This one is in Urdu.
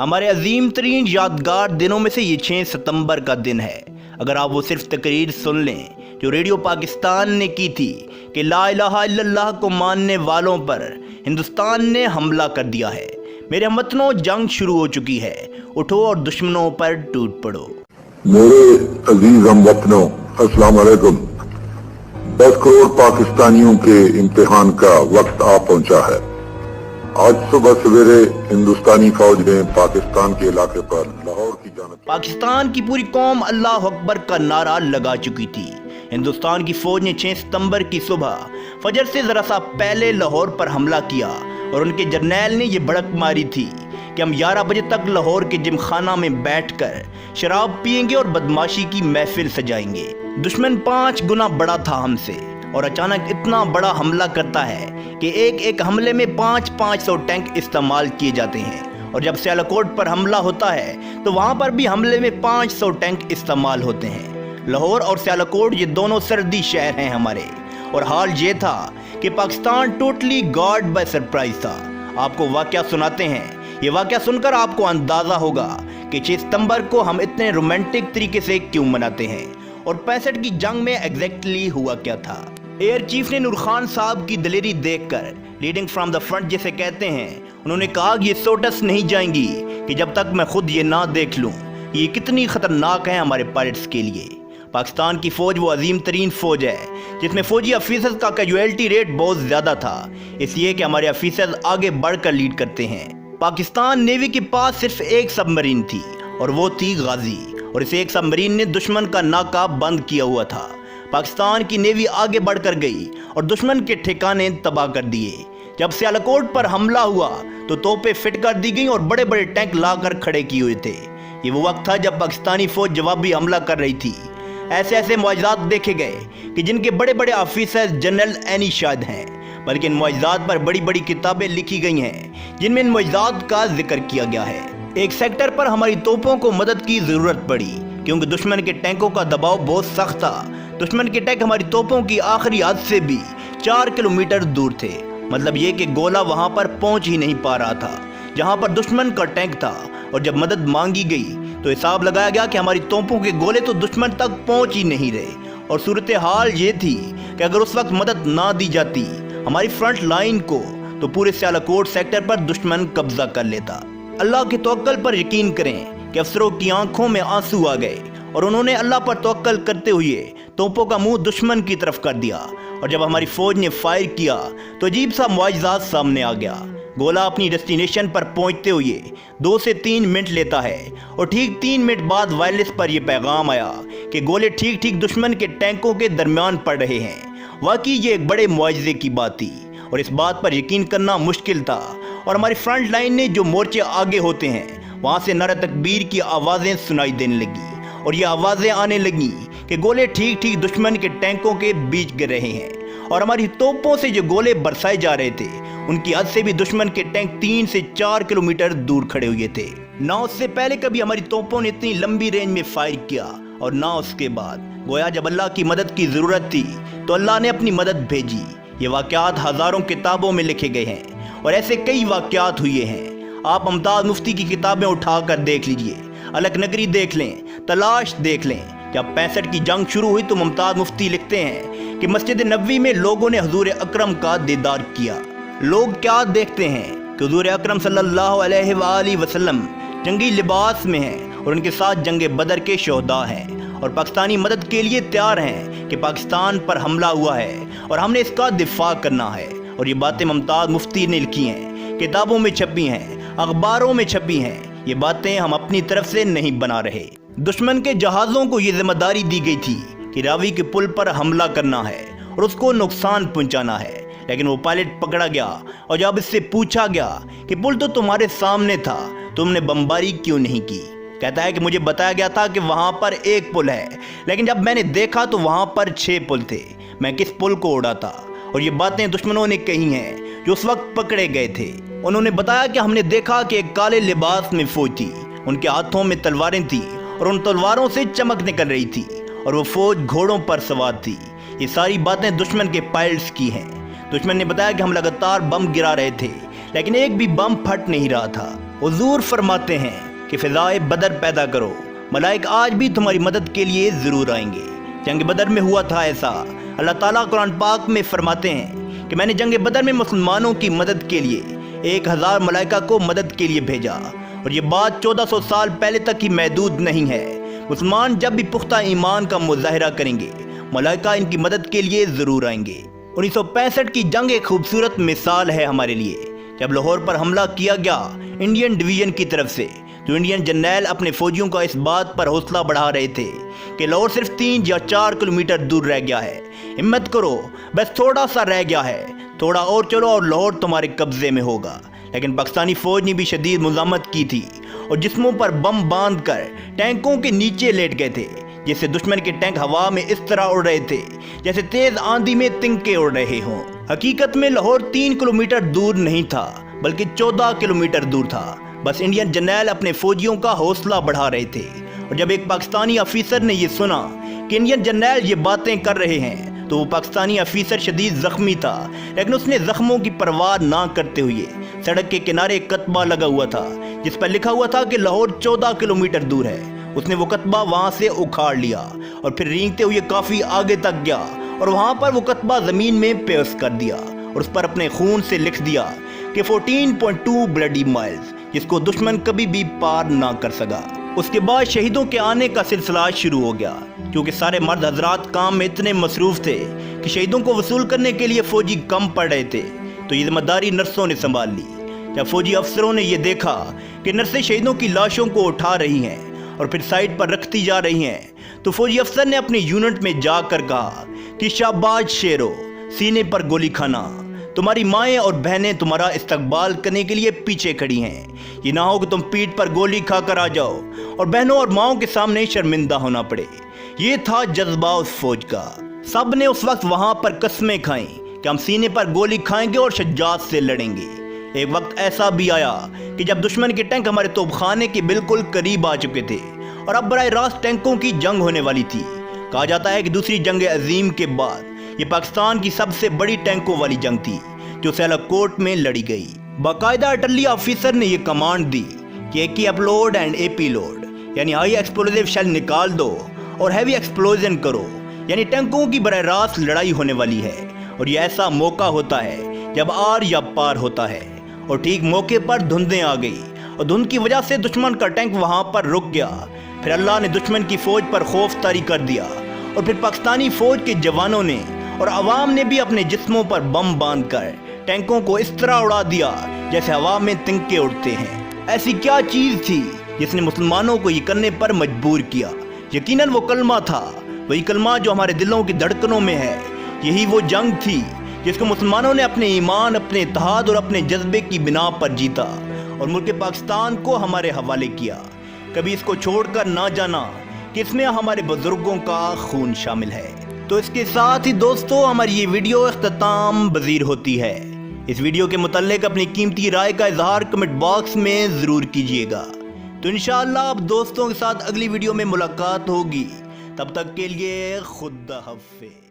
ہمارے عظیم ترین یادگار دنوں میں سے یہ 6 ستمبر کا دن ہے۔ اگر آپ وہ صرف تقریر سن لیں جو ریڈیو پاکستان نے کی تھی کہ لا الہ الا اللہ کو ماننے والوں پر ہندوستان نے حملہ کر دیا ہے۔ میرے ہم وطنوں، جنگ شروع ہو چکی ہے، اٹھو اور دشمنوں پر ٹوٹ پڑو۔ میرے عزیز ہم وطنوں، السلام علیکم۔ 10 کروڑ پاکستانیوں کے امتحان کا وقت آ پہنچا ہے۔ آج صبح سویرے ہندوستانی فوج نے پاکستان کے علاقے پر لاہور کی جانب پاکستان کی پوری قوم اللہ اکبر کا نعرہ لگا چکی تھی۔ ہندوستان کی فوج نے 6 ستمبر کی صبح فجر سے ذرا سا پہلے لاہور پر حملہ کیا اور ان کے جرنیل نے یہ بڑک ماری تھی کہ ہم 11 بجے تک لاہور کے جم خانہ میں بیٹھ کر شراب پیئیں گے اور بدماشی کی محفل سجائیں گے۔ دشمن 5 گنا بڑا تھا ہم سے اور اچانک اتنا بڑا حملہ کرتا ہے کہ ایک حملے میں 500 ٹینک استعمال کیے جاتے ہیں، اور جب سیالکوٹ پر حملہ ہوتا ہے تو وہاں پر بھی حملے میں 500 ٹینک استعمال ہوتے ہیں۔ لاہور اور سیالکوٹ یہ دونوں سردی شہر ہیں ہمارے، اور حال یہ تھا کہ Pakistan totally guard by surprise تھا۔ آپ کو واقعہ سناتے ہیں، یہ واقعہ سن کر آپ کو اندازہ ہوگا کہ 6 ستمبر کو ہم اتنے رومانٹک طریقے سے کیوں مناتے ہیں اور 65 کی جنگ میں ایگزیکٹلی ہوا کیا تھا۔ ایئر چیف نے نور خان صاحب کی دلیری دیکھ کر لیڈنگ فرام دا فرنٹ جسے کہتے ہیں، انہوں نے کہا کہ یہ سوٹس نہیں جائیں گی کہ جب تک میں خود یہ نہ دیکھ لوں یہ کتنی خطرناک ہے ہمارے پائلٹس کے لیے۔ پاکستان کی فوج وہ عظیم ترین فوج ہے جس میں فوجی افیسرز کا کیجویلٹی ریٹ بہت زیادہ تھا، اس لیے کہ ہمارے افیسرز آگے بڑھ کر لیڈ کرتے ہیں۔ پاکستان نیوی کے پاس صرف ایک سب مرین تھی اور وہ تھی غازی، اور اس ایک سب مرین نے دشمن کا ناکہ بند کیا ہوا تھا۔ پاکستان کی نیوی آگے بڑھ کر گئی اور دشمن کے ٹھکانے تباہ کر دیے۔ جب سیالکوٹ پر حملہ ہوا تو توپیں فٹ کر دی گئیں اور بڑے بڑے ٹینک لا کر کھڑے کیے ہوئے تھے۔ یہ وہ وقت تھا جب پاکستانی فوج جوابی حملہ کر رہی تھی۔ ایسے معجزات دیکھے گئے کہ جن کے بڑے بڑے آفیسر جنرل اینی شاہد ہیں، بلکہ ان معجزات پر بڑی بڑی کتابیں لکھی گئی ہیں جن میں ان معجزات کا ذکر کیا گیا ہے۔ ایک سیکٹر پر ہماری توپوں کو مدد کی ضرورت پڑی کیونکہ دشمن کے ٹینکوں کا دباؤ بہت سخت تھا۔ دشمن کے ٹینک ہماری توپوں کی آخری حد سے بھی 4 کلومیٹر دور تھے، مطلب یہ کہ گولہ وہاں پر پہنچ ہی نہیں پا رہا تھا جہاں پر دشمن کا ٹینک تھا، اور جب مدد مانگی گئی تو حساب لگایا گیا کہ ہماری توپوں کے گولے تو دشمن تک پہنچ ہی نہیں رہے، اور صورتحال یہ تھی کہ اگر اس وقت مدد نہ دی جاتی ہماری فرنٹ لائن کو تو پورے سیالکوٹ سیکٹر پر دشمن قبضہ کر لیتا۔ اللہ کے توکل پر یقین کریں کہ افسروں کی آنکھوں میں آنسو آ گئے اور انہوں نے اللہ پر توکل کرتے ہوئے توپوں کا منہ دشمن کی طرف کر دیا، اور جب ہماری فوج نے فائر کیا تو عجیب سا معجزات سامنے آ گیا۔ گولا اپنی ڈیسٹینیشن پر پہنچتے ہوئے 2 سے 3 منٹ لیتا ہے، اور ٹھیک 3 منٹ بعد وائرلیس پر یہ پیغام آیا کہ گولے ٹھیک دشمن کے ٹینکوں کے درمیان پڑ رہے ہیں۔ واقعی یہ ایک بڑے معجزے کی بات تھی اور اس بات پر یقین کرنا مشکل تھا، اور ہماری فرنٹ لائن نے جو مورچے آگے ہوتے ہیں وہاں سے نعرہ تکبیر کی آوازیں سنائی دینے لگی، اور یہ آوازیں آنے لگیں کہ گولے ٹھیک دشمن کے ٹینکوں کے بیچ گر رہے ہیں، اور ہماری توپوں سے جو گولے برسائے جا رہے تھے ان کی حد سے بھی دشمن کے ٹینک 3 سے 4 کلومیٹر دور کھڑے ہوئے تھے۔ نہ اس سے پہلے کبھی ہماری توپوں نے اتنی لمبی رینج میں فائر کیا، اور نہ اس کے بعد۔ گویا جب اللہ کی مدد کی ضرورت تھی تو اللہ نے اپنی مدد بھیجی۔ یہ واقعات ہزاروں کتابوں میں لکھے گئے ہیں اور ایسے کئی واقعات ہوئے ہیں۔ آپ ممتاز مفتی کی کتابیں اٹھا کر دیکھ لیجئے، الگ نگری دیکھ لیں، تلاش دیکھ لیں۔ جب 65 کی جنگ شروع ہوئی تو ممتاز مفتی لکھتے ہیں کہ مسجد نبوی میں لوگوں نے حضور اکرم کا دیدار کیا۔ لوگ کیا دیکھتے ہیں کہ حضور اکرم صلی اللہ علیہ وآلہ وسلم جنگی لباس میں ہیں اور ان کے ساتھ جنگ بدر کے شہداء ہیں، اور پاکستانی مدد کے لیے تیار ہیں کہ پاکستان پر حملہ ہوا ہے اور ہم نے اس کا دفاع کرنا ہے۔ اور یہ باتیں ممتاز مفتی نے لکھی ہیں، کتابوں میں چھپی ہیں، اخباروں میں چھپی ہیں۔ یہ باتیں ہم اپنی طرف سے نہیں بنا رہے۔ دشمن کے جہازوں کو یہ ذمہ داری دی گئی تھی کہ راوی کے پل پر حملہ کرنا ہے اور اس کو نقصان پہنچانا ہے، لیکن وہ پائلٹ پکڑا گیا، اور جب اس سے پوچھا گیا کہ پل تو تمہارے سامنے تھا، تم نے بمباری کیوں نہیں کی؟ کہتا ہے کہ مجھے بتایا گیا تھا کہ وہاں پر ایک پل ہے، لیکن جب میں نے دیکھا تو وہاں پر 6 پل تھے، میں کس پل کو اڑاتا؟ اور یہ باتیں دشمنوں نے کہی ہیں جو اس وقت پکڑے گئے تھے۔ انہوں نے بتایا کہ ہم نے دیکھا کہ ایک کالے لباس میں فوج تھی، ان کے ہاتھوں میں تلواریں تھیں اور ان تلواروں سے چمک نکل رہی تھی، اور وہ فوج گھوڑوں پر سوار تھی۔ یہ ساری باتیں دشمن کے پائلٹس کی ہیں۔ دشمن نے بتایا کہ ہم لگاتار بم گرا رہے تھے لیکن ایک بھی بم پھٹ نہیں رہا تھا۔ حضور فرماتے ہیں کہ فضائے بدر پیدا کرو، ملائک آج بھی تمہاری مدد کے لیے ضرور آئیں گے۔ جنگ بدر میں ہوا تھا ایسا۔ اللہ تعالیٰ قرآن پاک میں فرماتے ہیں کہ میں نے جنگ بدر میں مسلمانوں کی مدد کے لیے 1000 ملائکہ کو مدد کے لیے بھیجا، اور یہ بات 1400 سال پہلے تک ہی محدود نہیں ہے۔ مسلمان جب بھی پختہ ایمان کا مظاہرہ کریں گے، ملائکہ ان کی مدد کے لیے ضرور آئیں گے۔ 1965 کی جنگ ایک خوبصورت مثال ہے ہمارے لیے، جب لاہور پر حملہ کیا گیا انڈین ڈویژن کی طرف سے، تو انڈین جرنیل اپنے فوجیوں کا اس بات پر حوصلہ بڑھا رہے تھے کہ لاہور صرف 3 یا 4 کلومیٹر دور رہ گیا ہے، ہمت کرو، بس تھوڑا سا رہ گیا ہے، تھوڑا اور چلو اور لاہور تمہارے قبضے میں ہوگا۔ لیکن پاکستانی فوج نے بھی شدید مزاحمت کی تھی اور جسموں پر بم باندھ کر ٹینکوں کے نیچے لیٹ گئے تھے، جس سے دشمن کے ٹینک ہوا میں اس طرح اڑ رہے تھے جیسے تیز آندھی میں تنکے اڑ رہے ہوں۔ حقیقت میں لاہور 3 کلومیٹر دور نہیں تھا بلکہ 14 کلومیٹر دور تھا۔ بس انڈین جرنیل اپنے فوجیوں کا حوصلہ بڑھا رہے تھے، اور جب ایک پاکستانی افیسر نے یہ سنا کہ انڈین جرنیل یہ باتیں کر رہے ہیں تو وہ پاکستانی افیسر شدید زخمی تھا، لیکن اس نے زخموں کی پرواہ نہ کرتے ہوئے سڑک کے کنارے ایک کتبہ لگا ہوا تھا جس پر لکھا ہوا تھا کہ لاہور 14 کلومیٹر دور ہے۔ اس نے وہ کتبہ وہاں سے اکھاڑ لیا اور پھر رینگتے ہوئے کافی آگے تک گیا اور وہاں پر وہ کتبہ زمین میں پیوست کر دیا اور اس پر اپنے خون سے لکھ دیا کہ 14.2 بلڈی مائلز، جس کو دشمن کبھی بھی پار نہ کر سکا۔ اس کے بعد شہیدوں کے آنے کا سلسلہ شروع ہو گیا، کیونکہ سارے مرد حضرات کام میں اتنے مصروف تھے کہ شہیدوں کو وصول کرنے کے لیے فوجی کم پڑ رہے تھے، تو یہ ذمہ داری نرسوں نے سنبھال لی۔ جب فوجی افسروں نے یہ دیکھا کہ نرسیں شہیدوں کی لاشوں کو اٹھا رہی ہیں اور پھر سائٹ پر رکھتی جا رہی ہیں، تو فوجی افسر نے اپنے یونٹ میں جا کر کہا کہ شاباش شیرو، سینے پر گولی کھانا، تمہاری مائیں اور بہنیں تمہارا استقبال کرنے کے لیے پیچھے کھڑی ہیں، یہ نہ ہو کہ تم پیٹھ پر گولی کھا کر آ جاؤ اور بہنوں اور ماؤں کے سامنے شرمندہ ہونا پڑے۔ یہ تھا جذبہ اس فوج کا۔ سب نے اس وقت وہاں پر قسمیں کھائیں کہ ہم سینے پر گولی کھائیں گے اور شجاعت سے لڑیں گے۔ ایک وقت ایسا بھی آیا کہ جب دشمن کے ٹینک ہمارے توپ خانے کے بالکل قریب آ چکے تھے اور اب براہ راست ٹینکوں کی جنگ ہونے والی تھی۔ کہا جاتا ہے کہ دوسری جنگ عظیم کے بعد یہ پاکستان کی سب سے بڑی ٹینکوں والی جنگ تھی جو سیالہ کوٹ میں لڑی گئی۔ باقاعدہ اٹلی آفیسر نے یہ کمانڈ دی کہ اے کی upload and A P load, یعنی ہائی ایکسپلوزیو شیل نکال دو اور ہیوی ایکسپلوژن کرو، یعنی ٹینکوں کی براہ راست لڑائی ہونے والی ہے، اور یہ ایسا موقع ہوتا ہے جب آر یا پار ہوتا ہے۔ اور ٹھیک موقع پر دھندیں آ گئی اور دھند کی وجہ سے دشمن کا ٹینک وہاں پر رک گیا۔ پھر اللہ نے دشمن کی فوج پر خوف طاری کر دیا، اور پھر پاکستانی فوج کے جوانوں نے اور عوام نے بھی اپنے جسموں پر بم باندھ کر ٹینکوں کو اس طرح اڑا دیا جیسے ہوا میں تنکے اڑتے ہیں۔ ایسی کیا چیز تھی جس نے مسلمانوں کو یہ کرنے پر مجبور کیا؟ یقیناً وہ کلمہ تھا، وہی کلمہ جو ہمارے دلوں کی دھڑکنوں میں ہے۔ یہی وہ جنگ تھی جس کو مسلمانوں نے اپنے ایمان، اپنے اتحاد اور اپنے جذبے کی بنا پر جیتا اور ملک پاکستان کو ہمارے حوالے کیا۔ کبھی اس کو چھوڑ کر نہ جانا کہ اس میں ہمارے بزرگوں کا خون شامل ہے۔ تو اس کے ساتھ ہی دوستو ہماری یہ ویڈیو اختتام پذیر ہوتی ہے۔ اس ویڈیو کے متعلق اپنی قیمتی رائے کا اظہار کمنٹ باکس میں ضرور کیجیے گا۔ تو انشاءاللہ اب دوستوں کے ساتھ اگلی ویڈیو میں ملاقات ہوگی، تب تک کے لیے خدا حافظ۔